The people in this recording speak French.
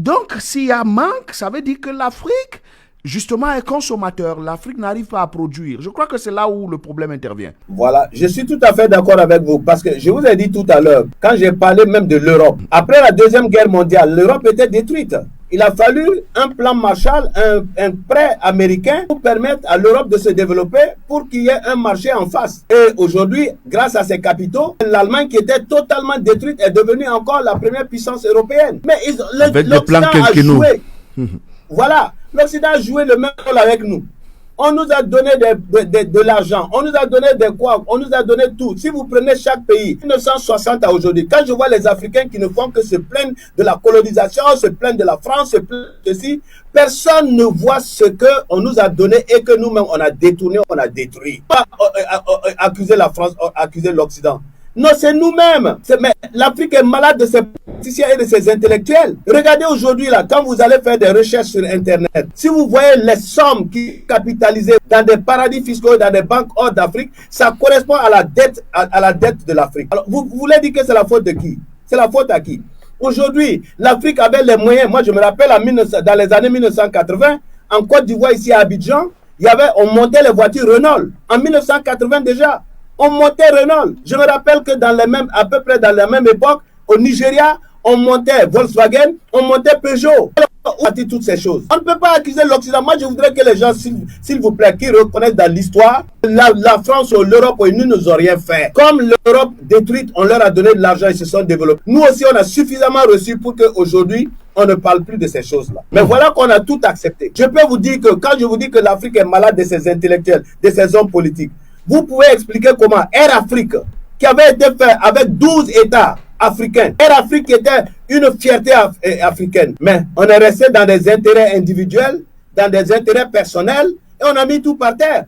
donc, s'il y a manque, ça veut dire que l'Afrique, justement, est consommateur. L'Afrique n'arrive pas à produire. Je crois que c'est là où le problème intervient. Voilà, je suis tout à fait d'accord avec vous parce que je vous ai dit tout à l'heure, quand j'ai parlé même de l'Europe, après la Deuxième Guerre mondiale, l'Europe était détruite. Il a fallu un plan Marshall, un prêt américain pour permettre à l'Europe de se développer pour qu'il y ait un marché en face. Et aujourd'hui, grâce à ces capitaux, l'Allemagne qui était totalement détruite est devenue encore la première puissance européenne. Mais l'Occident a joué. Voilà, l'Occident a joué le même rôle avec nous. On nous a donné de l'argent, on nous a donné des quoi, on nous a donné tout. Si vous prenez chaque pays, 1960 à aujourd'hui, quand je vois les Africains qui ne font que se plaindre de la colonisation, se plaindre de la France, se plaindre de ceci, personne ne voit ce qu'on nous a donné et que nous-mêmes on a détourné, on a détruit. Pas accuser la France, accuser l'Occident. Non, c'est nous-mêmes. Mais l'Afrique est malade de ses politiciens et de ses intellectuels. Regardez aujourd'hui, là, quand vous allez faire des recherches sur Internet, si vous voyez les sommes qui sont capitalisées dans des paradis fiscaux, dans des banques hors d'Afrique, ça correspond à la dette de l'Afrique. Alors, vous voulez dire que c'est la faute de qui? C'est la faute à qui? Aujourd'hui, l'Afrique avait les moyens. Moi, je me rappelle dans les années 1980, en Côte d'Ivoire, ici à Abidjan, on montait les voitures Renault. En 1980 déjà. On montait Renault. Je me rappelle que à peu près dans la même époque, au Nigeria, on montait Volkswagen, on montait Peugeot. On a dit toutes ces choses. On ne peut pas accuser l'Occident. Moi, je voudrais que les gens, s'il vous plaît, qui reconnaissent dans l'histoire, la France ou l'Europe, ils ne nous ont rien fait. Comme l'Europe détruite, on leur a donné de l'argent, ils se sont développés. Nous aussi, on a suffisamment reçu pour qu'aujourd'hui, on ne parle plus de ces choses-là. Mais voilà qu'on a tout accepté. Je peux vous dire que quand je vous dis que l'Afrique est malade de ses intellectuels, de ses hommes politiques, vous pouvez expliquer comment Air Afrique, qui avait été fait avec 12 États africains, Air Afrique était une fierté africaine, mais on est resté dans des intérêts individuels, dans des intérêts personnels, et on a mis tout par terre.